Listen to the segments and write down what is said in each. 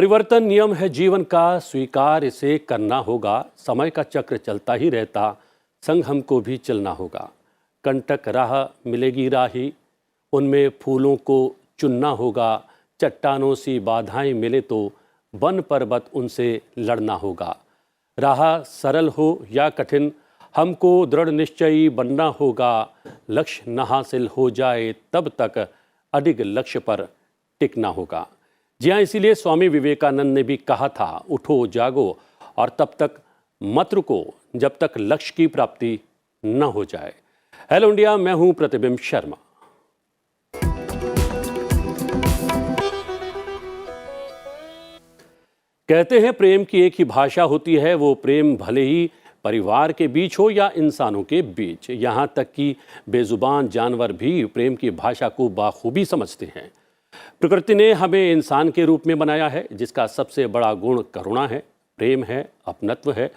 परिवर्तन नियम है जीवन का, स्वीकार इसे करना होगा। समय का चक्र चलता ही रहता, संग हमको भी चलना होगा। कंटक राह मिलेगी राही, उनमें फूलों को चुनना होगा। चट्टानों सी बाधाएं मिले तो वन पर्वत उनसे लड़ना होगा। राह सरल हो या कठिन, हमको दृढ़ निश्चयी बनना होगा। लक्ष्य न हासिल हो जाए तब तक अडिग लक्ष्य पर टिकना होगा। जी हाँ, इसीलिए स्वामी विवेकानंद ने भी कहा था, उठो जागो और तब तक मत रुको जब तक लक्ष्य की प्राप्ति न हो जाए। हेलो इंडिया, मैं हूं प्रतिबिंब शर्मा। कहते हैं प्रेम की एक ही भाषा होती है, वो प्रेम भले ही परिवार के बीच हो या इंसानों के बीच। यहाँ तक कि बेजुबान जानवर भी प्रेम की भाषा को बाखूबी समझते हैं। प्रकृति ने हमें इंसान के रूप में बनाया है, जिसका सबसे बड़ा गुण करुणा है, प्रेम है, अपनत्व है।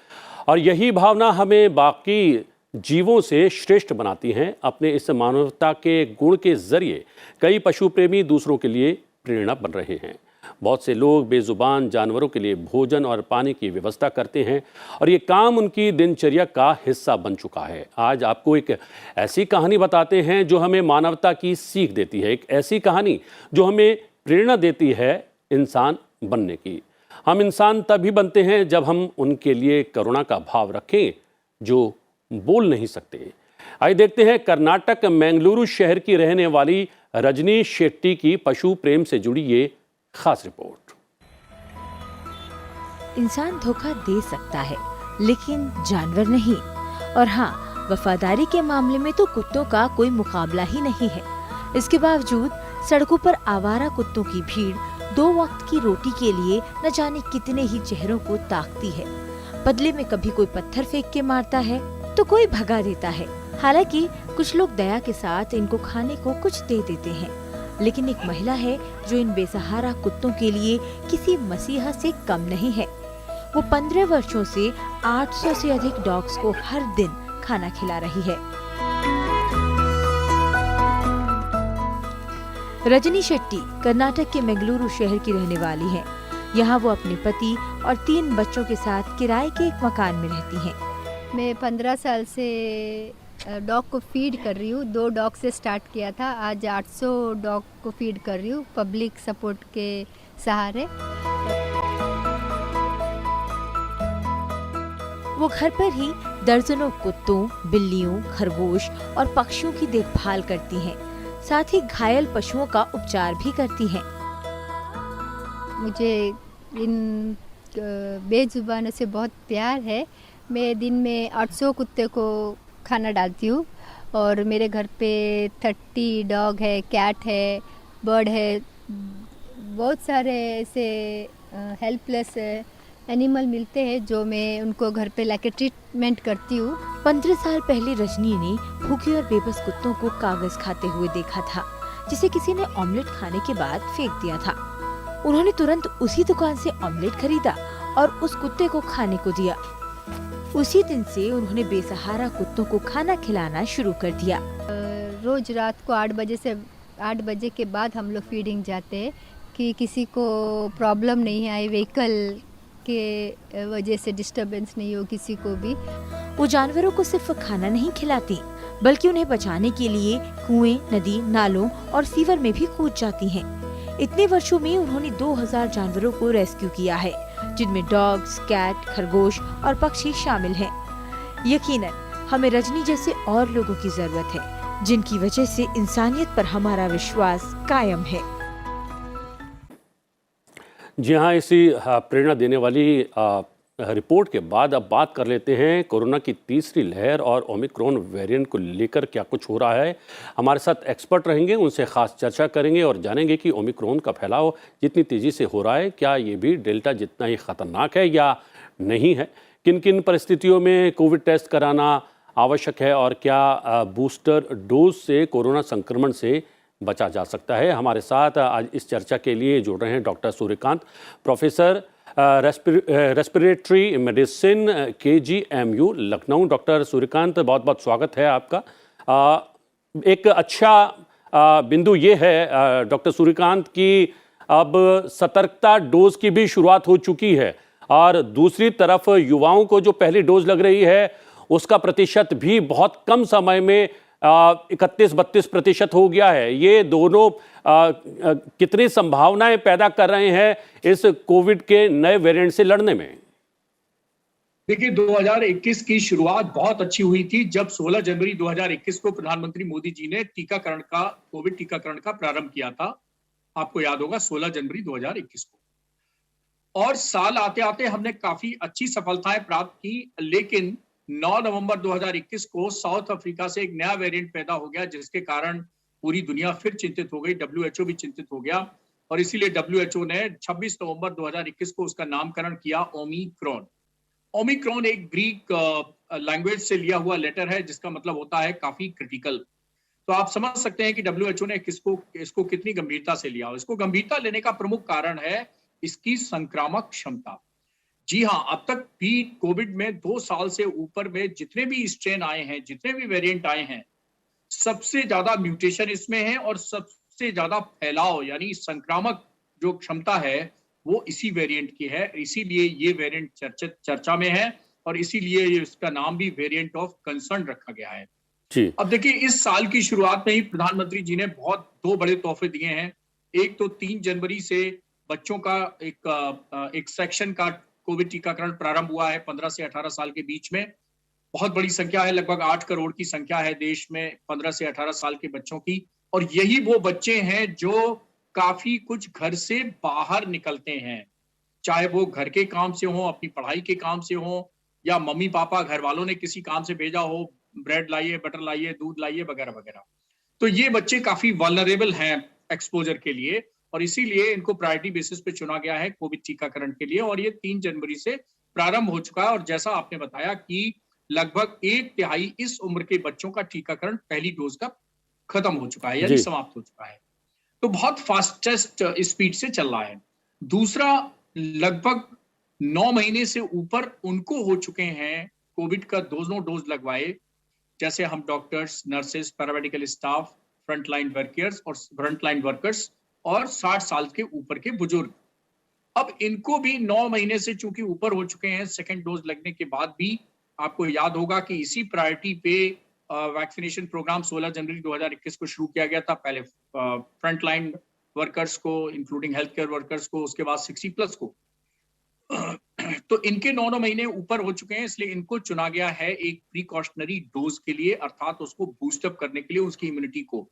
और यही भावना हमें बाकी जीवों से श्रेष्ठ बनाती है। अपने इस मानवता के गुण के जरिए कई पशु प्रेमी दूसरों के लिए प्रेरणा बन रहे हैं। बहुत से लोग बेजुबान जानवरों के लिए भोजन और पानी की व्यवस्था करते हैं और ये काम उनकी दिनचर्या का हिस्सा बन चुका है। आज आपको एक ऐसी कहानी बताते हैं जो हमें मानवता की सीख देती है, एक ऐसी कहानी जो हमें प्रेरणा देती है इंसान बनने की। हम इंसान तभी बनते हैं जब हम उनके लिए करुणा का भाव रखें जो बोल नहीं सकते। आइए देखते हैं कर्नाटक मैंगलुरु शहर की रहने वाली रजनी शेट्टी की पशु प्रेम से जुड़ी ये खास रिपोर्ट। इंसान धोखा दे सकता है लेकिन जानवर नहीं। और हाँ, वफादारी के मामले में तो कुत्तों का कोई मुकाबला ही नहीं है। इसके बावजूद सड़कों पर आवारा कुत्तों की भीड़ 2 वक्त की रोटी के लिए न जाने कितने ही चेहरों को ताकती है। बदले में कभी कोई पत्थर फेंक के मारता है तो कोई भगा देता है। हालांकि कुछ लोग दया के साथ इनको खाने को कुछ दे देते हैं, लेकिन एक महिला है जो इन बेसहारा कुत्तों के लिए किसी मसीहा से कम नहीं है। वो 15 वर्षों से 800 से अधिक डॉग्स को हर दिन खाना खिला रही है। रजनी शेट्टी कर्नाटक के मैंगलुरु शहर की रहने वाली है। यहाँ वो अपने पति और 3 बच्चों के साथ किराए के एक मकान में रहती हैं। मैं 15 साल से डॉग को फीड कर रही हूँ। 2 डॉग से स्टार्ट किया था, आज 800 डॉग को फीड कर रही हूँ पब्लिक सपोर्ट के सहारे। वो घर पर ही दर्जनों कुत्तों, बिल्लियों, खरगोश और पक्षियों की देखभाल करती हैं। साथ ही घायल पशुओं का उपचार भी करती हैं। मुझे इन बेजुबानों से बहुत प्यार है। मैं दिन में 800 कुत्ते को खाना डालती हूँ और मेरे घर पे 30 डॉग है, कैट है, बर्ड है। बहुत सारे ऐसे हेल्पलेस एनिमल मिलते हैं जो मैं उनको घर पे लाके ट्रीटमेंट करती हूँ। 15 साल पहले रजनी ने भूखे और बेबस कुत्तों को कागज खाते हुए देखा था, जिसे किसी ने ऑमलेट खाने के बाद फेंक दिया था। उन्होंने तुरंत उसी दुकान से ऑमलेट खरीदा और उस कुत्ते को खाने को दिया। उसी दिन से उन्होंने बेसहारा कुत्तों को खाना खिलाना शुरू कर दिया। रोज रात को 8 बजे के बाद हम लोग फीडिंग जाते हैं कि किसी को प्रॉब्लम नहीं आए, व्हीकल के वजह से डिस्टरबेंस नहीं हो किसी को भी। वो जानवरों को सिर्फ खाना नहीं खिलाती, बल्कि उन्हें बचाने के लिए कुएं, नदी, नालों और सीवर में भी कूद जाती हैं। इतने वर्षों में उन्होंने 2000 जानवरों को रेस्क्यू किया है, जिनमें डॉग्स, कैट, खरगोश और पक्षी शामिल हैं। यकीनन हमें रजनी जैसे और लोगों की जरूरत है, जिनकी वजह से इंसानियत पर हमारा विश्वास कायम है। जी हाँ, इसी प्रेरणा देने वाली रिपोर्ट के बाद अब बात कर लेते हैं कोरोना की तीसरी लहर और ओमिक्रॉन वेरिएंट को लेकर क्या कुछ हो रहा है। हमारे साथ एक्सपर्ट रहेंगे, उनसे खास चर्चा करेंगे और जानेंगे कि ओमिक्रॉन का फैलाव जितनी तेज़ी से हो रहा है, क्या ये भी डेल्टा जितना ही ख़तरनाक है या नहीं है। किन किन परिस्थितियों में कोविड टेस्ट कराना आवश्यक है और क्या बूस्टर डोज से कोरोना संक्रमण से बचा जा सकता है। हमारे साथ आज इस चर्चा के लिए जुड़ रहे हैं doctor Suryakant, professor respiratory medicine KGMU Lucknow. Doctor Suryakant, बहुत बहुत स्वागत है आपका। एक अच्छा बिंदु ये है डॉक्टर सूर्यकांत की अब सतर्कता डोज की भी शुरुआत हो चुकी है और दूसरी तरफ युवाओं को जो पहली डोज लग रही है उसका प्रतिशत भी बहुत कम समय में 31-32% हो गया है। ये दोनों कितनी संभावनाएं पैदा कर रहे हैं इस कोविड के नए वेरिएंट से लड़ने में? देखिए, 2021 की शुरुआत बहुत अच्छी हुई थी जब 16 जनवरी 2021 को प्रधानमंत्री मोदी जी ने कोविड टीकाकरण का प्रारंभ किया था। आपको याद होगा 16 जनवरी 2021 को। और साल आते आते हमने काफी अच्छी सफलताएं प्राप्त की, लेकिन 9 नवंबर 2021 को साउथ अफ्रीका से एक नया वेरिएंट पैदा हो गया, जिसके कारण पूरी दुनिया फिर चिंतित हो गई, डब्ल्यूएचओ भी चिंतित हो गया और इसीलिए डब्ल्यूएचओ ने 26 नवंबर 2021 को उसका नामकरण किया ओमिक्रॉन। ओमिक्रॉन एक ग्रीक लैंग्वेज से लिया हुआ लेटर है जिसका मतलब होता है काफी क्रिटिकल। तो आप समझ सकते हैं कि डब्ल्यूएचओ ने इसको कितनी गंभीरता से लिया। इसको गंभीरता लेने का प्रमुख कारण है इसकी संक्रामक क्षमता। जी हाँ, अब तक भी कोविड में 2 साल से ऊपर में जितने भी स्ट्रेन आए हैं, जितने भी वेरिएंट आए हैं, सबसे ज्यादा म्यूटेशन इसमें है और सबसे ज्यादा फैलाव यानी संक्रामक जो क्षमता है वो इसी वेरिएंट की है। इसीलिए ये वेरिएंट चर्चा में है और इसीलिए इसका नाम भी वेरिएंट ऑफ कंसर्न रखा गया है। जी। अब देखिए, इस साल की शुरुआत में ही प्रधानमंत्री जी ने दो बड़े तोहफे दिए हैं। एक तो 3 जनवरी से बच्चों का एक सेक्शन का कोविड टीकाकरण प्रारंभ हुआ है 15 से 18 साल के बीच में। बहुत बड़ी संख्या है, लगभग 8 करोड़ की संख्या है देश में 15 से 18 साल के बच्चों की। और यही वो बच्चे हैं जो काफी कुछ घर से बाहर निकलते हैं, चाहे वो घर के काम से हो, अपनी पढ़ाई के काम से हो, या मम्मी पापा घर वालों ने किसी काम से भेजा हो, ब्रेड लाइए, बटर लाइए, दूध लाइए वगैरह वगैरह। तो ये बच्चे काफी वल्नरेबल हैं एक्सपोजर के लिए और इसीलिए इनको प्रायोरिटी बेसिस पे चुना गया है कोविड टीकाकरण के लिए और ये 3 जनवरी से प्रारंभ हो चुका है। और जैसा आपने बताया कि लगभग 1/3 इस उम्र के बच्चों का टीकाकरण पहली डोज का खत्म हो चुका है यानी समाप्त हो चुका है। तो बहुत फास्टेस्ट स्पीड से चल रहा है। दूसरा, लगभग 9 महीने से ऊपर उनको हो चुके हैं कोविड का दोनों डोज लगवाए, जैसे हम doctors, nurses, paramedical staff, frontline workers और 60 साल के ऊपर के बुजुर्ग। अब इनको भी 9 महीने से चूंकि ऊपर हो चुके हैं सेकेंड डोज लगने के बाद भी, आपको याद होगा कि इसी प्रायोरिटी पे वैक्सीनेशन प्रोग्राम 16 जनवरी 2021 को शुरू किया गया था। पहले फ्रंटलाइन वर्कर्स को, इंक्लूडिंग हेल्थ केयर वर्कर्स को, उसके बाद 60+ को। तो इनके 9 महीने ऊपर हो चुके हैं, इसलिए इनको चुना गया है एक प्रिकॉशनरी डोज के लिए, अर्थात उसको बूस्टअप करने के लिए उसकी इम्यूनिटी को।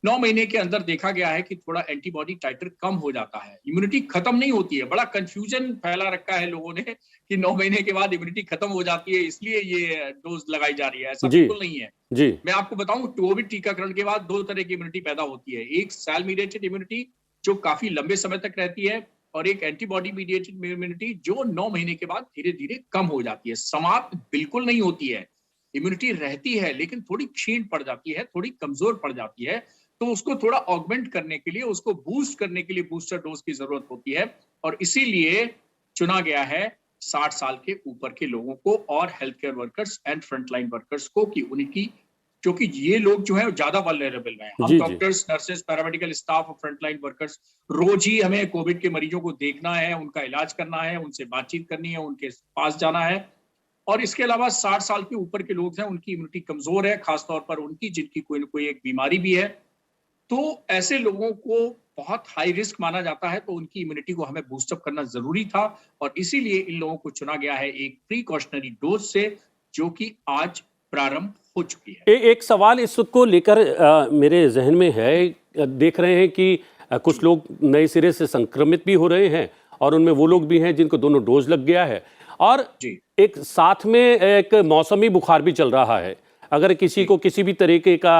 9 महीने के अंदर देखा गया है कि थोड़ा एंटीबॉडी टाइटर कम हो जाता है, इम्यूनिटी खत्म नहीं होती है। बड़ा कंफ्यूजन फैला रखा है लोगों ने कि 9 महीने के बाद इम्यूनिटी खत्म हो जाती है इसलिए ये डोज लगाई जा रही है। ऐसा बिल्कुल नहीं है जी। मैं आपको बताऊं, कोविड टीकाकरण के बाद 2 तरह की इम्यूनिटी पैदा होती है। एक सेल मीडिएटेड इम्यूनिटी जो काफी लंबे समय तक रहती है और एक एंटीबॉडी मीडिएटेड इम्यूनिटी जो 9 महीने के बाद धीरे धीरे कम हो जाती है। समाप्त बिल्कुल नहीं होती है, इम्यूनिटी रहती है लेकिन थोड़ी क्षीण पड़ जाती है, थोड़ी कमजोर पड़ जाती है। तो उसको थोड़ा ऑगमेंट करने के लिए, उसको बूस्ट करने के लिए बूस्टर डोज की जरूरत होती है और इसीलिए चुना गया है 60 साल के ऊपर के लोगों को और health care workers and frontline workers को, कि उनकी, क्योंकि ये लोग जो है ज्यादा वल्नरेबल हैं। हम डॉक्टर्स, नर्सेस, पैरामेडिकल स्टाफ और फ्रंटलाइन वर्कर्स रोज ही हमें कोविड के मरीजों को देखना है, उनका इलाज करना है, उनसे बातचीत करनी है, उनके पास जाना है। और इसके अलावा 60 साल के ऊपर के लोग हैं, उनकी इम्यूनिटी कमजोर है, खासतौर पर उनकी जिनकी कोई न कोई एक बीमारी भी है। तो ऐसे लोगों को बहुत हाई रिस्क माना जाता है, तो उनकी इम्यूनिटी को हमें बूस्टअप करना जरूरी था और इसीलिए इन लोगों को चुना गया है एक प्रिकॉशनरी डोज से, जो कि आज प्रारंभ हो चुकी है। एक सवाल इसको लेकर मेरे जहन में है, देख रहे हैं कि कुछ लोग नए सिरे से संक्रमित भी हो रहे हैं और उनमें वो लोग भी हैं जिनको दोनों डोज लग गया है और एक साथ में एक मौसमी बुखार भी चल रहा है। अगर किसी को किसी भी तरीके का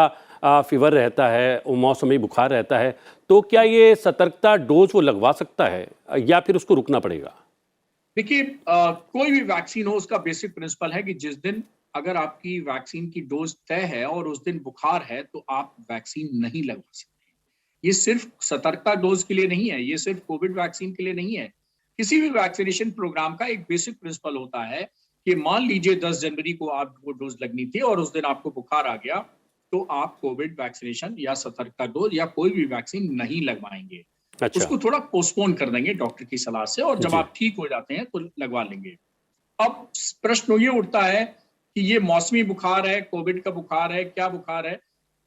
फीवर रहता है, वो मौसमी बुखार रहता है, तो क्या ये सतर्कता डोज वो लगवा सकता है या फिर उसको रुकना पड़ेगा? देखिए, कोई भी वैक्सीन हो, उसका बेसिक प्रिंसिपल है कि जिस दिन अगर आपकी वैक्सीन की डोज तय है और उस दिन बुखार है तो आप वैक्सीन नहीं लगवा सकते। ये सिर्फ सतर्कता डोज के लिए नहीं है, ये सिर्फ कोविड वैक्सीन के लिए नहीं है। किसी भी वैक्सीनेशन प्रोग्राम का एक बेसिक प्रिंसिपल होता है कि मान लीजिए 10 जनवरी को आपको डोज लगनी थी और उस दिन आपको बुखार आ गया, तो आप कोविड वैक्सीनेशन या सतर्कता डोज या कोई भी वैक्सीन नहीं लगवाएंगे। अच्छा। उसको थोड़ा पोस्टपोन कर देंगे डॉक्टर की सलाह से, और जब जी। आप ठीक हो जाते हैं तो लगवा लेंगे। अब प्रश्न ये उठता है कि ये मौसमी बुखार है, कोविड का बुखार है, क्या बुखार है?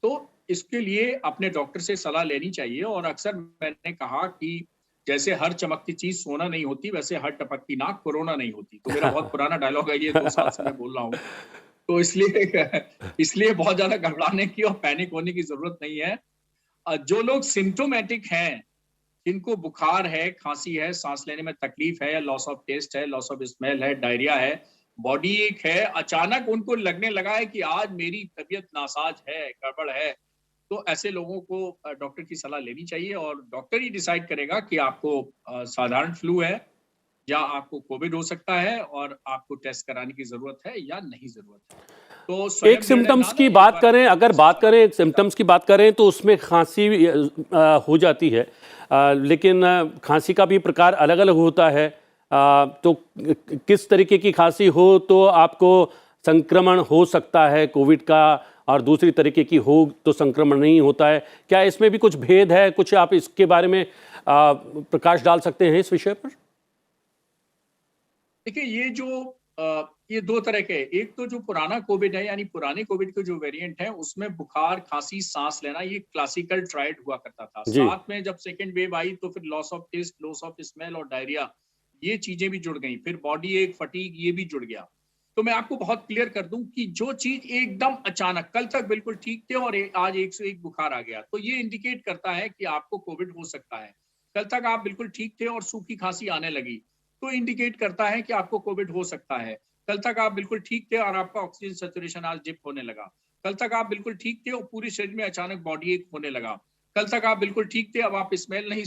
तो इसके लिए अपने डॉक्टर से सलाह लेनी चाहिए। और अक्सर मैंने कहा कि जैसे हर चमकती चीज सोना नहीं होती, वैसे हर टपकती नाक कोरोना नहीं होती। तो मेरा बहुत पुराना डायलॉग है ये, 2 साल से मैं बोल रहा हूँ। तो इसलिए इसलिए बहुत ज्यादा घबराने की और पैनिक होने की जरूरत नहीं है। जो लोग सिम्टोमेटिक हैं, जिनको बुखार है, खांसी है, सांस लेने में तकलीफ है, लॉस ऑफ टेस्ट है, लॉस ऑफ स्मेल है, डायरिया है, बॉडी एक है, अचानक उनको लगने लगा है कि आज मेरी तबीयत नासाज है, गड़बड़ है, तो ऐसे लोगों को डॉक्टर की सलाह लेनी चाहिए। और डॉक्टर ही डिसाइड करेगा कि आपको साधारण फ्लू है या आपको कोविड हो सकता है, और आपको टेस्ट कराने की जरूरत है या नहीं जरूरत है। तो स्वयं एक सिम्टम्स निर्णय की ना लें, बात एक करें, बार अगर बात करें एक सिम्टम्स की बात करें तो उसमें खांसी हो जाती है, लेकिन खांसी का भी प्रकार अलग अलग होता है। तो किस तरीके की खांसी हो तो आपको संक्रमण हो सकता है कोविड का, और दूसरी तरीके की हो तो संक्रमण नहीं होता है? क्या इसमें भी कुछ भेद है? कुछ आप इसके बारे में प्रकाश डाल सकते हैं इस विषय पर? देखिए, ये 2 तरह के, एक तो जो पुराना कोविड है, यानी पुराने कोविड के जो वेरिएंट है, उसमें बुखार, खांसी, सांस लेना, ये क्लासिकल ट्रायड हुआ करता था। जी। साथ में जब सेकेंड वेव आई तो फिर loss of taste, loss of smell और डायरिया, ये चीजें भी जुड़ गई। फिर बॉडी एक, फटीग, ये भी जुड़ गया। तो मैं आपको बहुत क्लियर कर दूं कि जो चीज एकदम अचानक, कल तक बिल्कुल ठीक थे और आज 101 बुखार आ गया, तो ये इंडिकेट करता है कि आपको कोविड हो सकता है। कल तक आप बिल्कुल ठीक थे और सूखी खांसी आने लगी, तो इंडिकेट करता है कि आपको कोविड हो सकता है। कल तक आप बिल्कुल ठीक थे और आपका ऑक्सीजन सैचुरेशन आज डिप होने लगा। कल तक आप बिल्कुल ठीक थे और पूरे शरीर में अचानक बॉडी एक होने लगा। कल तक आप बिल्कुल ठीक थे, अब आप स्मेल नहीं,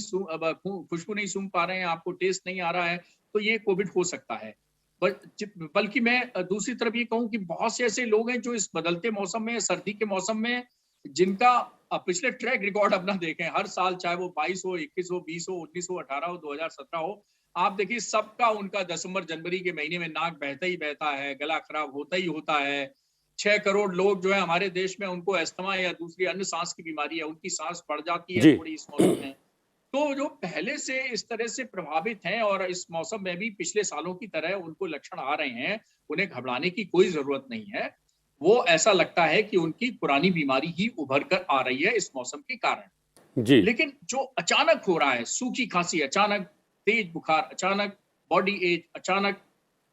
खुशबू नहीं सूंघ पा रहे हैं, आपको टेस्ट नहीं आ रहा है, तो ये कोविड हो सकता है। बल्कि मैं दूसरी तरफ ये कहूं कि बहुत से ऐसे लोग हैं जो इस बदलते मौसम में, सर्दी के मौसम में, जिनका पिछले ट्रैक रिकॉर्ड अपना देखें, हर साल, चाहे वो 22 हो, 21 हो, 20 हो, 19 हो, 18 हो, 2017 हो, आप देखिए सबका, उनका दिसंबर जनवरी के महीने में नाक बहता ही बहता है, गला खराब होता ही होता है। 6 करोड़ लोग जो है हमारे देश में, उनको अस्थमा या दूसरी अन्य सांस की बीमारी है, उनकी सांस बढ़ जाती है जी। थोड़ी इस मौसम में। तो जो पहले से इस तरह से प्रभावित हैं और इस मौसम में भी पिछले सालों की तरह उनको लक्षण आ रहे हैं, उन्हें घबराने की कोई जरूरत नहीं है। वो ऐसा लगता है कि उनकी पुरानी बीमारी ही उभर कर आ रही है इस मौसम के कारण। जी। लेकिन जो अचानक हो रहा है, सूखी खांसी अचानक, तेज बुखार अचानक, बॉडी एज अचानक,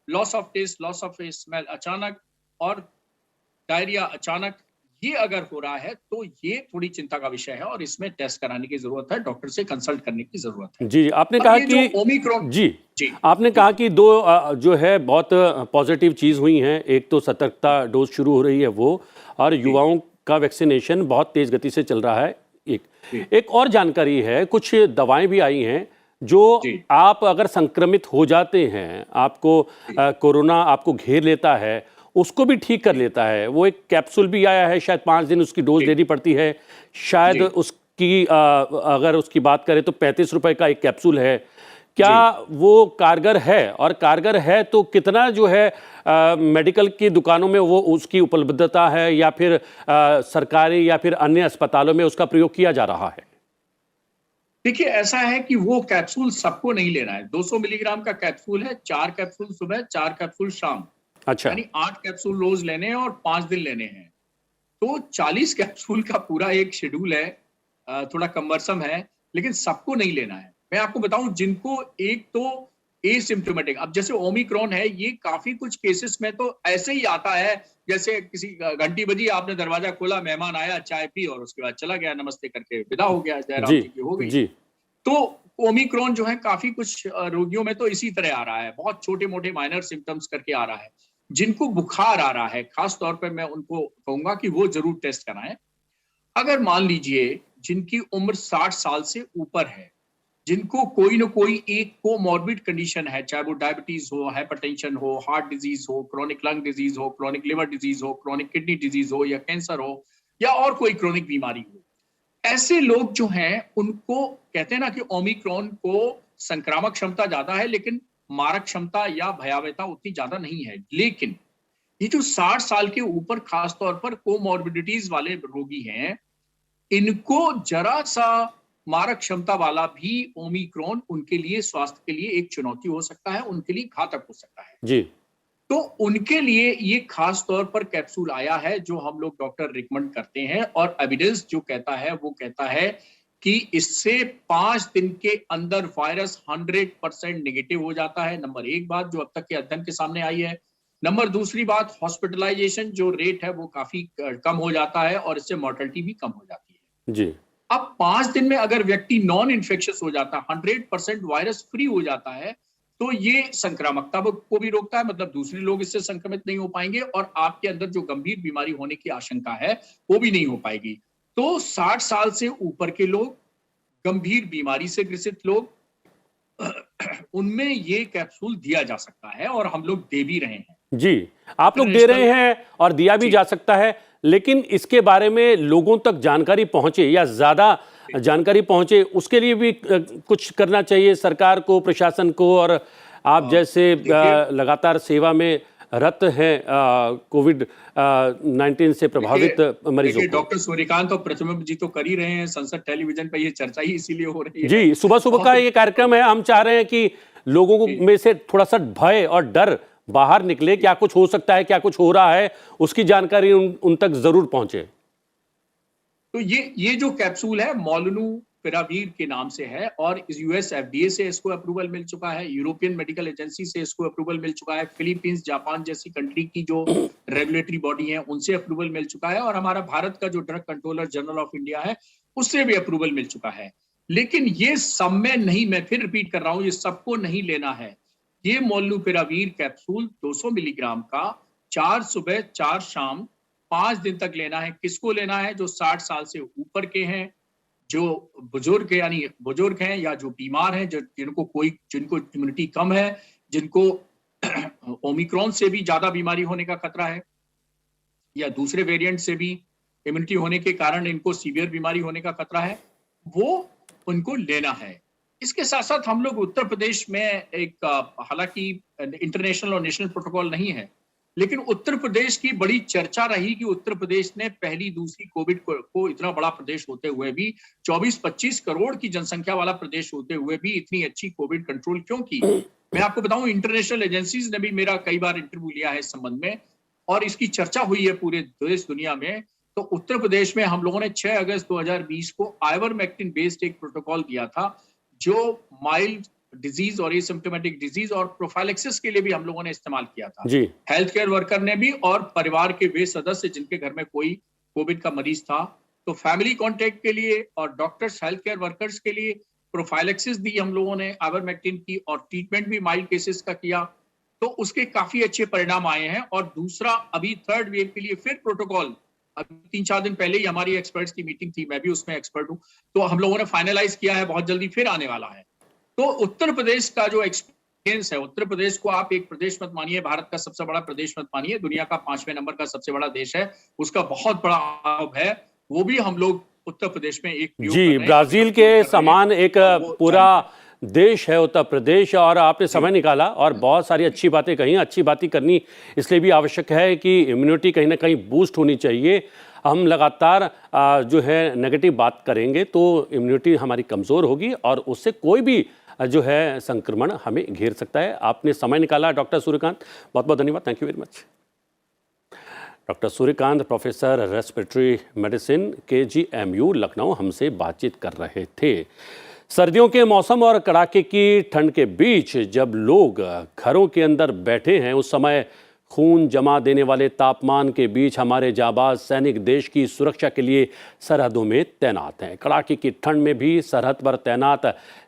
loss of taste, loss of smell अचानक, और डायरिया अचानक, ये अगर हो रहा है तो ये थोड़ी चिंता का विषय है और इसमें टेस्ट कराने की जरूरत है, डॉक्टर से कंसल्ट करने की जरूरत है। जी, आपने अब कहा ये कि जो ओमिक्रॉन, जी, जी, आपने कहा कि दो जो है बहुत पॉजिटिव चीज़ हुई हैं। एक तो सतर्कता डोज शुरू हो रही है वो, और युवाओं का वैक्सीनेशन बहुत तेज़ गति से चल रहा है। एक और जानकारी है, कुछ दवाएं भी आई हैं जो आप अगर संक्रमित हो जाते हैं, आपको कोरोना आपको घेर लेता है, उसको भी ठीक कर लेता है। वो एक कैप्सूल भी आया है, शायद 5 दिन उसकी डोज लेनी पड़ती है। शायद उसकी अगर उसकी बात करें तो 35 रुपए का एक कैप्सूल है। क्या वो कारगर है, और कारगर है तो कितना जो है मेडिकल की दुकानों में वो उसकी उपलब्धता है, या फिर सरकारी या फिर अन्य अस्पतालों में उसका प्रयोग किया जा रहा है? देखिए, ऐसा है कि वो कैप्सूल सबको नहीं लेना है। 200 मिलीग्राम का कैप्सूल है, 4 कैप्सूल सुबह, 4 कैप्सूल शाम। अच्छा। यानी 8 कैप्सूल रोज लेने हैं और 5 दिन लेने हैं। तो 40 कैप्सूल का पूरा एक शेड्यूल है। थोड़ा कम्बरसम है, लेकिन सबको नहीं लेना है। मैं आपको बताऊं, जिनको एक तो एसिम्प्टोमेटिक, अब जैसे ओमिक्रॉन है, ये काफी कुछ केसेस में तो ऐसे ही आता है जैसे किसी घंटी बजी, आपने दरवाजा खोला, मेहमान आया, चाय पी और उसके बाद चला गया, नमस्ते करके विदा हो गया, जयराम जी की हो गई। जी। तो ओमिक्रॉन जो है काफी कुछ रोगियों में तो इसी तरह आ रहा है, बहुत छोटे मोटे माइनर सिम्टम्स करके आ रहा है। जिनको बुखार आ रहा है, खास तौर पर मैं उनको कहूंगा कि वो जरूर टेस्ट कराएं। अगर मान लीजिए जिनकी उम्र 60 साल से ऊपर है, जिनको कोई ना कोई एक कोमॉर्बिड कंडीशन है, चाहे वो डायबिटीज हो, हाइपरटेंशन हो, हार्ट डिजीज हो, क्रोनिक लंग डिजीज हो, क्रोनिक लिवर डिजीज हो, क्रोनिक किडनी डिजीज हो, या कैंसर हो, या और कोई क्रोनिक बीमारी हो, ऐसे लोग जो हैं उनको कहते हैं ना कि ओमिक्रॉन को संक्रामक क्षमता ज्यादा है, लेकिन मारक क्षमता या भयावहता उतनी ज्यादा नहीं है। लेकिन ये जो 60 साल के ऊपर खासतौर पर कोमॉर्बिडिटीज वाले रोगी हैं, इनको जरा सा मारक क्षमता वाला भी ओमिक्रॉन उनके लिए स्वास्थ्य के लिए एक चुनौती हो सकता है, उनके लिए घातक हो सकता है जी। तो उनके लिए ये खास तौर पर कैप्सूल आया है जो हम लोग डॉक्टर रिकमेंड करते हैं, और एविडेंस जो कहता है वो कहता है कि इससे 5 दिन के अंदर वायरस 100% नेगेटिव हो जाता है। नंबर एक बात जो अब तक के अध्ययन के सामने आई है। नंबर दूसरी बात, हॉस्पिटलाइजेशन जो रेट है वो काफी कम हो जाता है और इससे मॉर्टेलिटी भी कम हो जाती है जी। अब 5 दिन में अगर व्यक्ति नॉन इन्फेक्शियस हो जाता है, 100% वायरस फ्री हो जाता है, तो ये संक्रामकता को भी रोकता है, मतलब दूसरे लोग इससे संक्रमित नहीं हो पाएंगे और आपके अंदर जो गंभीर बीमारी होने की आशंका है वो भी नहीं हो पाएगी। तो 60 साल से ऊपर के लोग, गंभीर बीमारी से ग्रसित लोग, उनमें ये कैप्सूल दिया जा सकता है और हम लोग दे भी रहे हैं जी। आप लोग दे रहे हैं और दिया भी जा सकता है, लेकिन इसके बारे में लोगों तक जानकारी पहुंचे या ज्यादा जानकारी पहुंचे, उसके लिए भी कुछ करना चाहिए सरकार को, प्रशासन को। और आप जैसे लगातार सेवा में रत हैं कोविड-19 से प्रभावित मरीजों को। डॉक्टर सूर्यकांत और प्रतिबिंब जी तो कर ही रहे हैं, संसद टेलीविजन पे ये चर्चा ही इसीलिए हो रही है जी। सुबह सुबह का ये कार्यक्रम है, हम चाह रहे हैं कि लोगों में से थोड़ा सा भय और डर बाहर निकले, क्या कुछ हो सकता है, क्या कुछ हो रहा है, उसकी जानकारी उन तक जरूर पहुंचे। तो ये जो कैप्सूल है मोलनुपिरावीर के नाम से है और यूएस एफडीए से इसको अप्रूवल मिल चुका है, यूरोपियन मेडिकल एजेंसी से इसको अप्रूवल मिल चुका है, फिलीपींस, जापान जैसी कंट्री की जो रेगुलेटरी बॉडी है उनसे अप्रूवल मिल चुका है और हमारा भारत का जो drug controller general of India है उससे भी अप्रूवल मिल चुका है। लेकिन ये सब में नहीं, मैं फिर रिपीट कर रहा हूं, ये सबको नहीं लेना है। ये मोलनुपिरावीर कैप्सूल 200 मिलीग्राम का 4 सुबह 4 शाम 5 दिन तक लेना है। किसको लेना है? जो 60 साल से ऊपर के हैं, जो बुजुर्ग हैं या जो बीमार हैं, जिनको इम्यूनिटी कम है, जिनको ओमिक्रॉन से भी ज्यादा बीमारी होने का खतरा है या दूसरे वेरिएंट से भी इम्यूनिटी होने के कारण इनको सीवियर बीमारी होने का खतरा है, वो उनको लेना है। इसके साथ साथ हम लोग उत्तर प्रदेश में एक, हालांकि इंटरनेशनल और नेशनल प्रोटोकॉल नहीं है, लेकिन उत्तर प्रदेश की बड़ी चर्चा रही कि उत्तर प्रदेश ने पहली दूसरी कोविड को इतना बड़ा प्रदेश होते हुए भी, 24-25 करोड़ की जनसंख्या वाला प्रदेश होते हुए भी इतनी अच्छी कोविड कंट्रोल क्यों की। मैं आपको बताऊं, इंटरनेशनल एजेंसीज ने भी मेरा कई बार इंटरव्यू लिया है इस संबंध में और इसकी चर्चा हुई है पूरे देश दुनिया में। तो उत्तर प्रदेश में हम लोगों ने 6 अगस्त 2020 को आइवरमेक्टिन बेस्ड एक प्रोटोकॉल दिया था, जो माइल्ड डिजीज और एसिम्प्टोमेटिक डिजीज और प्रोफाइलेक्सिस के लिए भी हम लोगों ने इस्तेमाल किया था जी। हेल्थ केयर वर्कर ने भी और परिवार के वे सदस्य जिनके घर में कोई कोविड का मरीज था, तो फैमिली कांटेक्ट के लिए और डॉक्टर्स, हेल्थ केयर वर्कर्स के लिए प्रोफाइलेक्सिस दी हम लोगों ने आइवरमेक्टिन की, और ट्रीटमेंट भी माइल्ड केसेस का किया। तो उसके काफी अच्छे परिणाम आए हैं। और दूसरा, अभी 3rd वेव के लिए फिर प्रोटोकॉल, अभी 3-4 दिन पहले ही हमारी एक्सपर्ट्स की मीटिंग थी, मैं भी उसमें एक्सपर्ट हूं, तो हम लोगों ने फाइनलाइज किया है, बहुत जल्दी फिर आने वाला है। तो उत्तर प्रदेश का जो एक्सपीरियंस है, उत्तर प्रदेश को आप एक प्रदेश मत मानिए, भारत का सबसे बड़ा प्रदेश मत मानिए, दुनिया का 5वें नंबर का सबसे बड़ा देश है, उसका बहुत बड़ा अनुभव है, वो भी हम लोग उत्तर प्रदेश में एक जी, ब्राजील के समान एक पूरा देश है उत्तर प्रदेश। और आपने समय निकाला और बहुत सारी अच्छी बातें कही। अच्छी बातें करनी इसलिए भी आवश्यक है कि इम्यूनिटी कहीं ना कहीं बूस्ट होनी चाहिए। हम लगातार जो है नेगेटिव बात करेंगे तो इम्यूनिटी हमारी कमज़ोर होगी और उससे कोई भी जो है संक्रमण हमें घेर सकता है। आपने समय निकाला डॉक्टर सूर्यकांत, बहुत बहुत धन्यवाद। Thank you very much. Doctor Suryakant, professor respiratory medicine, KGMU Lucknow, हमसे बातचीत कर रहे थे। सर्दियों के मौसम और कड़ाके की ठंड के बीच जब लोग घरों के अंदर बैठे हैं, उस समय खून जमा देने वाले तापमान के बीच हमारे जाबाज सैनिक देश की सुरक्षा के लिए सरहदों में तैनात हैं। कड़ाके की ठंड में भी सरहद पर तैनात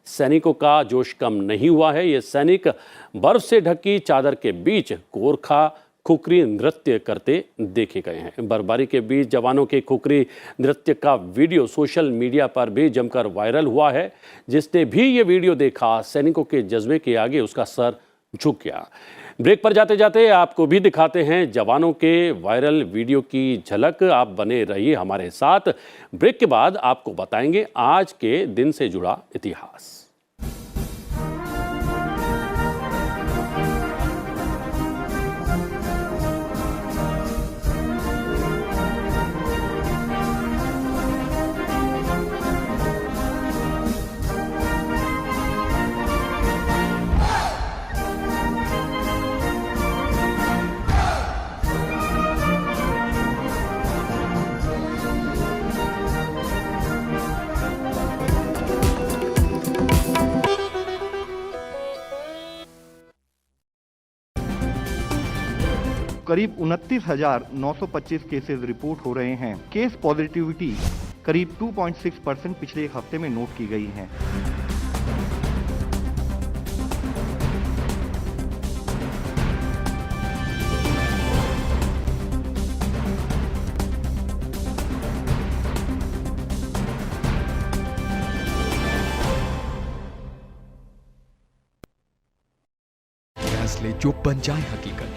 सैनिकों का जोश कम नहीं हुआ है। ये सैनिक बर्फ से ढकी चादर के बीच गोरखा खुकरी नृत्य करते देखे गए हैं। बर्फबारी के बीच जवानों के खुकरी नृत्य का वीडियो सोशल मीडिया पर भी जमकर वायरल हुआ है। जिसने भी ये वीडियो देखा, सैनिकों के जज्बे के आगे उसका सर झुक गया। ब्रेक पर जाते जाते आपको भी दिखाते हैं जवानों के वायरल वीडियो की झलक। आप बने रहिए हमारे साथ। ब्रेक के बाद आपको बताएंगे आज के दिन से जुड़ा इतिहास। करीब 29,925 केसेस रिपोर्ट हो रहे हैं। केस पॉजिटिविटी करीब 2.6% पिछले एक हफ्ते में नोट की गई है। फैसले जो बन जाए हकीकत,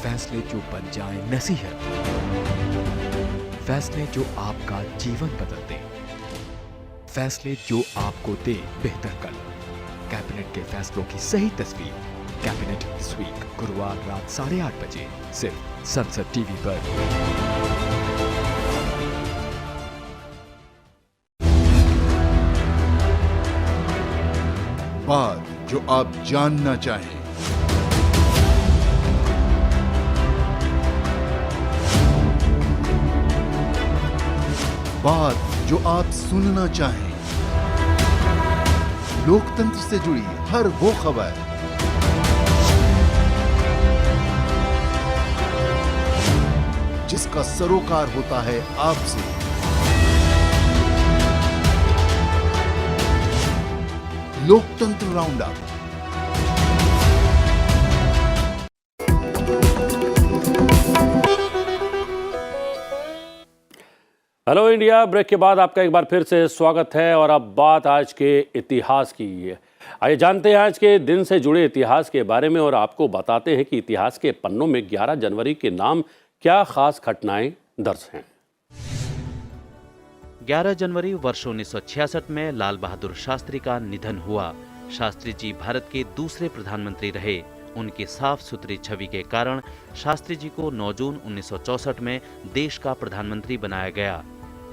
फैसले जो बन जाए नसीहत, फैसले जो आपका जीवन बदल दे, फैसले जो आपको दे बेहतर कल। कैबिनेट के फैसलों की सही तस्वीर कैबिनेट दिस वीक, गुरुवार रात 8:30 बजे सिर्फ संसद टीवी पर। बात जो आप जानना चाहें, बात जो आप सुनना चाहें, लोकतंत्र से जुड़ी हर वो खबर जिसका सरोकार होता है आपसे। लोकतंत्र round up. Hello India, break के बाद आपका एक बार फिर से स्वागत है और अब बात आज के इतिहास की है। आइए जानते हैं आज के दिन से जुड़े इतिहास के बारे में और आपको बताते हैं कि इतिहास के पन्नों में 11 जनवरी के नाम क्या खास घटनाएं दर्ज हैं। 11 जनवरी वर्ष 1966 में लाल बहादुर शास्त्री का निधन हुआ। शास्त्री जी भारत के दूसरे प्रधानमंत्री रहे। उनकी साफ सुथरी छवि के कारण शास्त्री जी को 9 जून 1964 में देश का प्रधानमंत्री बनाया गया।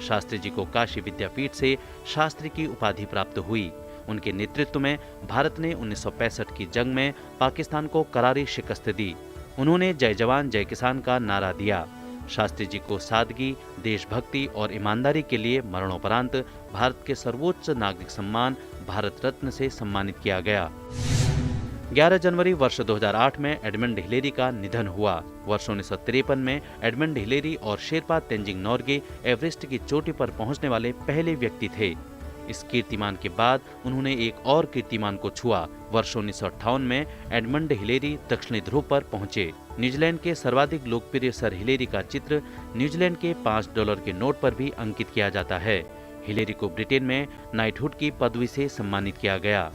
शास्त्री जी को काशी विद्यापीठ से शास्त्री की उपाधि प्राप्त हुई। उनके नेतृत्व में भारत ने 1965 की जंग में पाकिस्तान को करारी शिकस्त दी। उन्होंने जय जवान जय किसान का नारा दिया। शास्त्री जी को सादगी, देशभक्ति और ईमानदारी के लिए मरणोपरांत भारत के सर्वोच्च नागरिक सम्मान भारत रत्न से सम्मानित किया गया। 11 जनवरी वर्ष 2008 में एडमंड हिलेरी का निधन हुआ। वर्ष 1953 में एडमंड हिलेरी और शेरपा तेंजिंग नोर्गे एवरेस्ट की चोटी पर पहुंचने वाले पहले व्यक्ति थे। इस कीर्तिमान के बाद उन्होंने एक और कीर्तिमान को छुआ। वर्ष 1958 में एडमंड हिलेरी दक्षिणी ध्रुव पर पहुंचे। न्यूजीलैंड के सर्वाधिक लोकप्रिय सर हिलेरी का चित्र न्यूजीलैंड के $5 के नोट पर भी अंकित किया जाता है। हिलेरी को ब्रिटेन में नाइटहुड की पदवी से सम्मानित किया गया।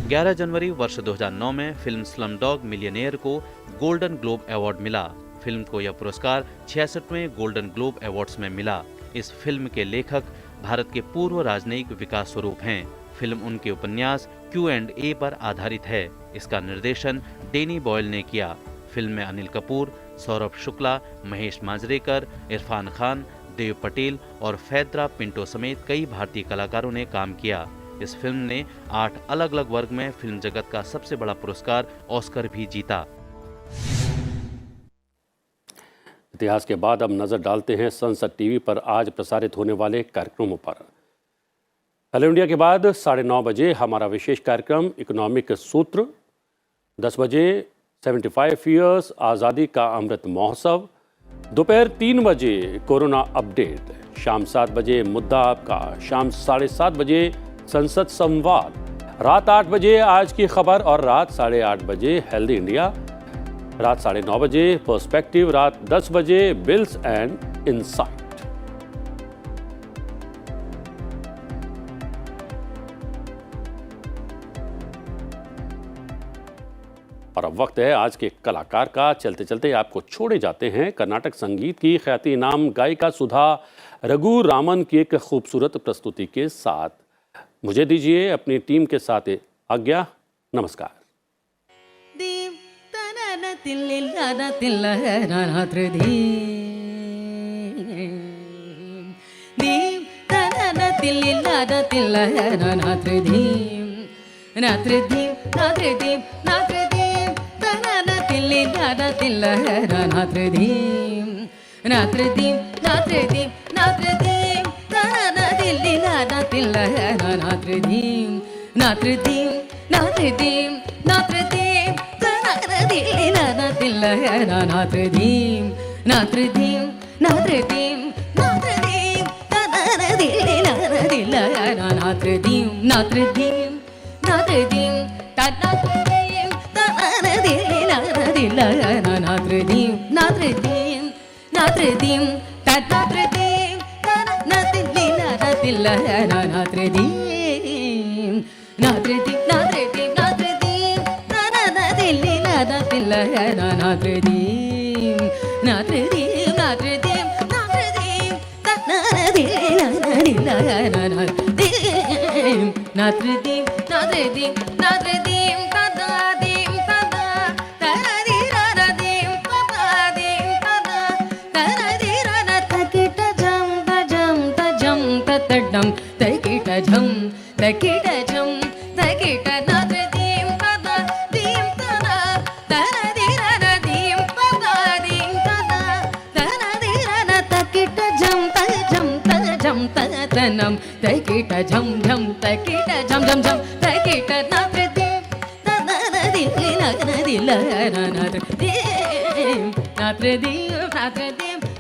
11 जनवरी वर्ष 2009 में फिल्म स्लमडॉग मिलियनेयर को गोल्डन ग्लोब अवार्ड मिला। फिल्म को यह पुरस्कार 66वें गोल्डन ग्लोब अवार्ड्स में मिला। इस फिल्म के लेखक भारत के पूर्व राजनयिक विकास स्वरूप हैं। फिल्म उनके उपन्यास Q&A पर आधारित है। इसका निर्देशन डेनी बॉयल ने किया। फिल्म में अनिल कपूर, सौरभ शुक्ला, महेश मांजरेकर, इरफान खान, देव पटेल और फैद्रा पिंटो समेत कई भारतीय कलाकारों ने काम किया। इस फिल्म ने 8 अलग अलग वर्ग में फिल्म जगत का सबसे बड़ा पुरस्कार ऑस्कर भी जीता। इतिहास के बाद अब नजर डालते हैं संसद टीवी पर आज प्रसारित होने वाले कार्यक्रमों पर। हेलो इंडिया के बाद 9:30 बजे हमारा विशेष कार्यक्रम इकोनॉमिक सूत्र, 10 बजे 75 ईयर्स आज़ादी का अमृत महोत्सव, दोपहर 3 बजे कोरोना अपडेट, शाम 7 बजे मुद्दा आपका, शाम 7:30 बजे संसद संवाद, रात 8 बजे आज की खबर और रात 8:30 बजे हेल्दी इंडिया, रात 9:30 बजे पर्सपेक्टिव, रात 10 बजे बिल्स एंड इनसाइट। और अब वक्त है आज के कलाकार का। चलते चलते आपको छोड़े जाते हैं कर्नाटक संगीत की ख्याति इनाम गायिका सुधा रघु रामन की एक खूबसूरत प्रस्तुति के साथ। मुझे दीजिए अपनी टीम के साथ आज्ञा। नमस्कार। Notre Dame, नात्रदीम नात्रदीम नात्रदीम नात्रदीम नात्रदीम नात्रदीम नात्रदीम नात्रदीम नात्रदीम नात्रदीम नात्रदीम नात्रदीम नात्रदीम नात्रदीम तनम तकीट झम झम तकीट झम झम झम तकीट नात्रदीम नात्रदीम नात्रदीम नात्रदीम नात्रदीम